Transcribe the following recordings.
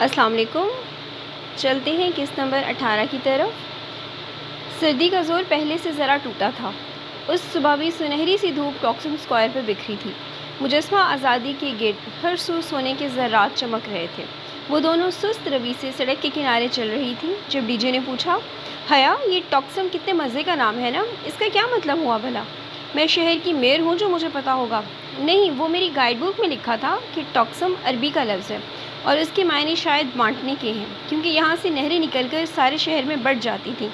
السلام علیکم۔ چلتے ہیں قسط نمبر 18 کی طرف۔ سردی کا زور پہلے سے ذرا ٹوٹا تھا۔ اس صبح بھی سنہری سی دھوپ ٹاکسم اسکوائر پر بکھری تھی۔ مجسمہ آزادی کے گرد ہر سو سونے کے ذرات چمک رہے تھے۔ وہ دونوں سست روی سے سڑک کے کنارے چل رہی تھی جب ڈی جے نے پوچھا، حیا یہ ٹاکسم کتنے مزے کا نام ہے نا، اس کا کیا مطلب ہوا بھلا؟ میں شہر کی میئر ہوں جو مجھے پتا ہوگا؟ نہیں، وہ میری گائیڈ بک میں لکھا تھا کہ ٹاکسم عربی کا لفظ ہے اور اس کے معنی شاید بانٹنے کے ہیں، کیونکہ یہاں سے نہریں نکل کر سارے شہر میں بٹ جاتی تھیں۔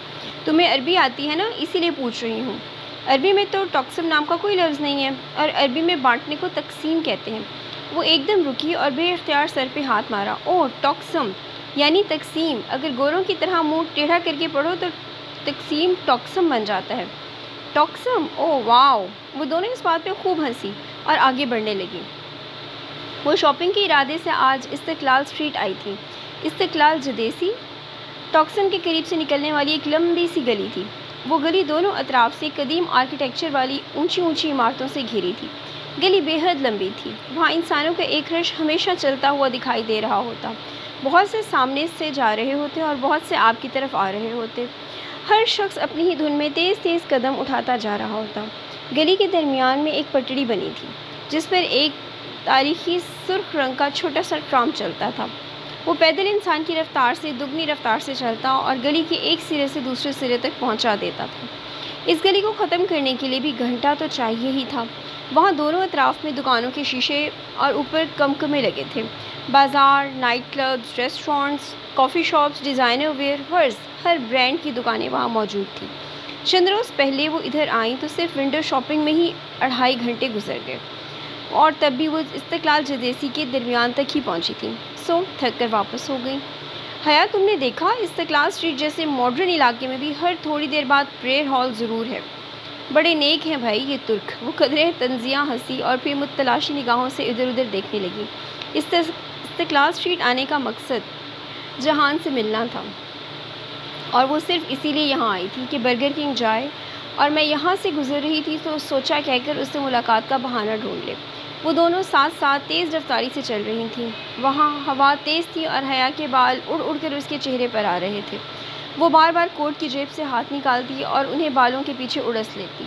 تمہیں عربی آتی ہے نا، اسی لیے پوچھ رہی ہوں۔ عربی میں تو ٹاکسم نام کا کوئی لفظ نہیں ہے، اور عربی میں بانٹنے کو تقسیم کہتے ہیں۔ وہ ایک دم رکی اور بے اختیار سر پہ ہاتھ مارا۔ اوہ، ٹاکسم یعنی تقسیم۔ اگر گوروں کی طرح منہ ٹیڑھا کر کے پڑھو تو تقسیم ٹاکسم بن جاتا ہے۔ ٹاکسم، اوہ واو۔ وہ دونوں اس بات پہ خوب ہنسی اور آگے بڑھنے لگی۔ وہ شاپنگ کے ارادے سے آج استقلال اسٹریٹ آئی تھی۔ استقلال جدیسی ٹاکسم کے قریب سے نکلنے والی ایک لمبی سی گلی تھی۔ وہ گلی دونوں اطراف سے قدیم آرکیٹیکچر والی اونچی اونچی عمارتوں سے گھری تھی۔ گلی بے حد لمبی تھی۔ وہاں انسانوں کا ایک رش ہمیشہ چلتا ہوا دکھائی دے رہا ہوتا۔ بہت سے سامنے سے جا رہے ہوتے اور بہت سے آپ کی طرف آ رہے ہوتے۔ ہر شخص اپنی ہی دھن میں تیز تیز قدم اٹھاتا جا رہا ہوتا۔ گلی کے درمیان میں ایک پٹڑی بنی تھی جس پر ایک تاریخی سرخ رنگ کا چھوٹا سا ٹرام چلتا تھا۔ وہ پیدل انسان کی رفتار سے دگنی رفتار سے چلتا اور گلی کے ایک سرے سے دوسرے سرے تک پہنچا دیتا تھا۔ اس گلی کو ختم کرنے کے لیے بھی گھنٹہ تو چاہیے ہی تھا۔ وہاں دونوں اطراف میں دکانوں کے شیشے اور اوپر کمکمے لگے تھے۔ بازار، night clubs, restaurants, coffee shops, designer where, Hare brand کی دکانیں وہاں موجود تھیں۔ چند روز پہلے وہ ادھر آئیں تو صرف ونڈو شاپنگ میں ہی 2.5 گھنٹے گزر گئے، اور تب بھی وہ استقلال جدیسی کے درمیان تک ہی پہنچی تھیں، سو تھک کر واپس ہو گئیں۔ حیا، تم نے دیکھا استقلال اسٹریٹ جیسے ماڈرن علاقے میں بھی ہر تھوڑی دیر بعد پریئر ہال ضرور ہے۔ بڑے نیک ہیں بھائی یہ ترک۔ وہ قدرے تنزیہ ہنسی اور پھر متلاشی نگاہوں سے ادھر ادھر دیکھنے لگی۔ استقلال اسٹریٹ آنے کا مقصد جہان سے ملنا تھا، اور وہ صرف اسی لیے یہاں آئی تھی کہ برگر کنگ جائے، اور میں یہاں سے گزر رہی تھی تو سوچا کہہ کر اس سے ملاقات کا بہانہ ڈھونڈ لے۔ وہ دونوں ساتھ ساتھ تیز رفتاری سے چل رہی تھیں۔ وہاں ہوا تیز تھی اور حیا کے بال اڑ اڑ کر اس کے چہرے پر آ رہے تھے۔ وہ بار بار کوٹ کی جیب سے ہاتھ نکالتی اور انہیں بالوں کے پیچھے اڑس لیتی۔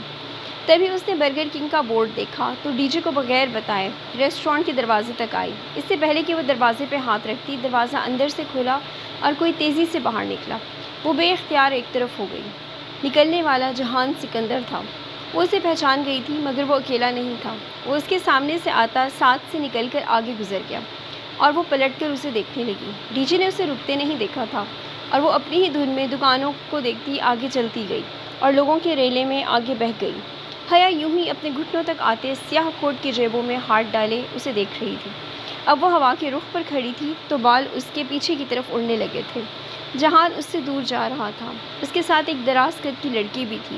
تبھی اس نے برگر کنگ کا بورڈ دیکھا تو ڈی جے کو بغیر بتائے ریسٹورانٹ کے دروازے تک آئی۔ اس سے پہلے کہ وہ دروازے پہ ہاتھ رکھتی، دروازہ اندر سے کھلا اور کوئی تیزی سے باہر نکلا۔ وہ بے اختیار ایک طرف ہو گئی۔ نکلنے والا جہان سکندر تھا۔ وہ اسے پہچان گئی تھی، مگر وہ اکیلا نہیں تھا۔ وہ اس کے سامنے سے آتا ساتھ سے نکل کر آگے گزر گیا، اور وہ پلٹ کر اسے دیکھنے لگی۔ ڈی جے نے اسے رکتے نہیں دیکھا تھا، اور وہ اپنی ہی دھن میں دکانوں کو دیکھتی آگے چلتی گئی اور لوگوں کے ریلے میں آگے بہہ گئی۔ حیا یوں ہی اپنے گھٹنوں تک آتے سیاہ کوٹ کی جیبوں میں ہاتھ ڈالے اسے دیکھ رہی تھی۔ اب وہ ہوا کے رخ پر کھڑی تھی تو بال اس کے پیچھے کی طرف اڑنے لگے تھے۔ جہان اس سے دور جا رہا تھا۔ اس کے ساتھ ایک دراز قد کی لڑکی بھی تھی،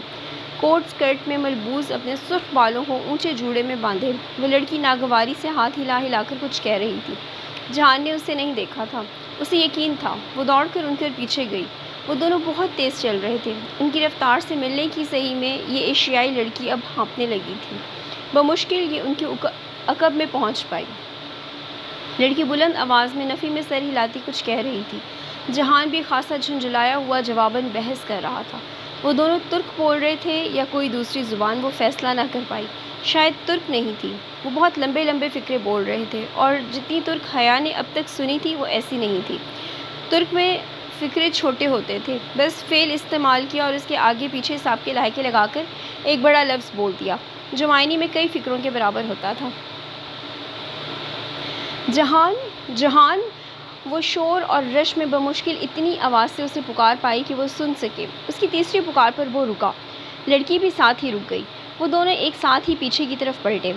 کوٹ سکرٹ میں ملبوس، اپنے سرخ بالوں کو اونچے جوڑے میں باندھے۔ وہ لڑکی ناگواری سے ہاتھ ہلا ہلا کر کچھ کہہ رہی تھی۔ جہان نے اسے نہیں دیکھا تھا، اسے یقین تھا۔ وہ دوڑ کر ان کے پیچھے گئی۔ وہ دونوں بہت تیز چل رہے تھے۔ ان کی رفتار سے ملنے کی صحیح میں یہ ایشیائی لڑکی اب ہانپنے لگی تھی۔ بمشکل یہ ان کے عقب میں پہنچ پائی۔ لڑکی بلند آواز میں نفی میں سر ہلاتی کچھ کہہ رہی تھی۔ جہان بھی خاصا جھنجھلایا ہوا جواباً بحث کر رہا تھا۔ وہ دونوں ترک بول رہے تھے یا کوئی دوسری زبان، وہ فیصلہ نہ کر پائی۔ شاید ترک نہیں تھی۔ وہ بہت لمبے لمبے فقرے بول رہے تھے، اور جتنی ترک حیا نے اب تک سنی تھی وہ ایسی نہیں تھی۔ ترک میں فقرے چھوٹے ہوتے تھے، بس فعل استعمال کیا اور اس کے آگے پیچھے حساب کے لائحے لگا کر ایک بڑا لفظ بول دیا جو معنی میں کئی فقروں کے برابر ہوتا تھا۔ جہان، جہان! وہ شور اور رش میں بمشکل اتنی آواز سے اسے پکار پائی کہ وہ سن سکے۔ اس کی تیسری پکار پر وہ رکا۔ لڑکی بھی ساتھ ہی رک گئی۔ وہ دونوں ایک ساتھ ہی پیچھے کی طرف پلٹے۔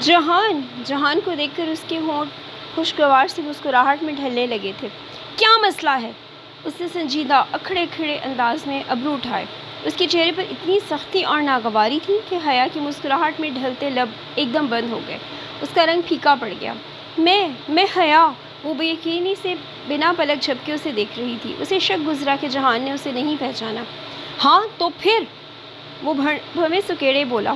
جہان! جہان کو دیکھ کر اس کے ہونٹ خوشگوار سی مسکراہٹ میں ڈھلنے لگے تھے۔ کیا مسئلہ ہے؟ اس نے سنجیدہ اکھڑے کھڑے انداز میں ابرو اٹھائے۔ اس کے چہرے پر اتنی سختی اور ناگواری تھی کہ حیا کی مسکراہٹ میں ڈھلتے لب ایک دم بند ہو گئے۔ اس کا رنگ پھیکا پڑ گیا۔ میں حیا! وہ بے یقینی سے بنا پلک جھپکے اسے دیکھ رہی تھی۔ اسے شک گزرا کہ جہان نے اسے نہیں پہچانا۔ ہاں تو پھر؟ وہ بھویں سکیڑے بولا۔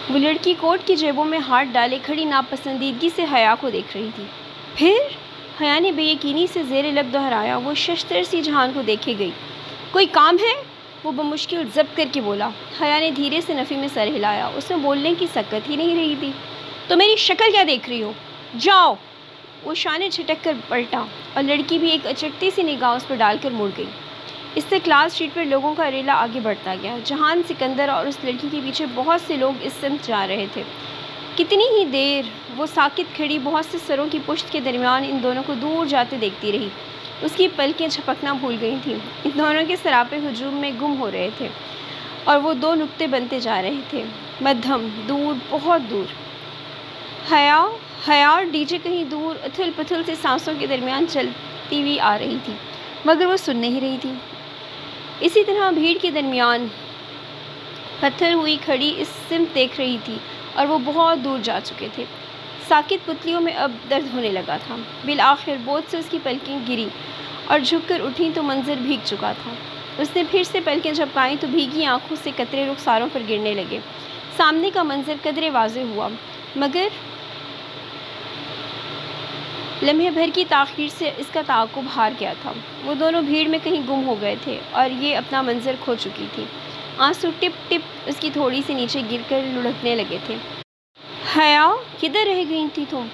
وہ لڑکی کوٹ کی جیبوں میں ہاتھ ڈالے کھڑی ناپسندیدگی سے حیا کو دیکھ رہی تھی۔ پھر؟ حیا نے بے یقینی سے زیر لب دہرایا۔ وہ ششتر سی جہان کو دیکھے گئی۔ کوئی کام ہے؟ وہ بمشکل ضبط کر کے بولا۔ حیا نے دھیرے سے نفی میں سر ہلایا۔ اس میں بولنے کی سکت ہی نہیں رہی تھی۔ تو میری شکل کیا دیکھ رہی ہو؟ جاؤ! وہ شانے چھٹک کر پلٹا اور لڑکی بھی ایک اچٹتی سی نگاہ اس پر ڈال کر مڑ گئی۔ اس سے کلاس اسٹریٹ پر لوگوں کا ریلا آگے بڑھتا گیا۔ جہان، سکندر اور اس لڑکی کے پیچھے بہت سے لوگ اس سمت جا رہے تھے۔ کتنی ہی دیر وہ ساکت کھڑی بہت سے سروں کی پشت کے درمیان ان دونوں کو دور جاتے دیکھتی رہی۔ اس کی پلکیں جھپکنا بھول گئی تھیں۔ ان دونوں کے سراپے ہجوم میں گم ہو رہے تھے اور وہ دو نقطے بنتے جا رہے تھے، مدھم، دور، بہت دور۔ حیا اور ڈی جے کہیں دور اتھل پتھل سے سانسوں کے درمیان چلتی ہوئی آ رہی تھی، مگر وہ سن نہیں رہی تھی۔ اسی طرح بھیڑ کے درمیان پتھر ہوئی کھڑی اس سمت دیکھ رہی تھی اور وہ بہت دور جا چکے تھے۔ ساکت پتلیوں میں اب درد ہونے لگا تھا۔ بالآخر بوجھ سے اس کی پلکیں گری اور جھک کر اٹھیں تو منظر بھیگ چکا تھا۔ اس نے پھر سے پلکیں جھپکائیں تو بھیگی آنکھوں سے قطرے رخساروں پر گرنے لگے۔ سامنے کا منظر قدرے واضح ہوا، مگر لمحے بھر کی تاخیر سے اس کا تعاقب ہار گیا تھا۔ وہ دونوں بھیڑ میں کہیں گم ہو گئے تھے اور یہ اپنا منظر کھو چکی تھی۔ آنسو ٹپ ٹپ اس کی تھوڑی سے نیچے گر کر لڑھکنے لگے تھے۔ حیا، کدھر رہ گئی تھی تم؟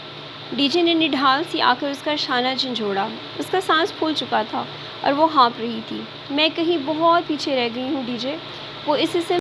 ڈی جے نے نڈھال سی آ کر اس کا شانہ جھنجھوڑا۔ اس کا سانس پھول چکا تھا اور وہ ہانپ رہی تھی۔ میں کہیں بہت پیچھے رہ گئی ہوں ڈی جے۔ وہ اس سے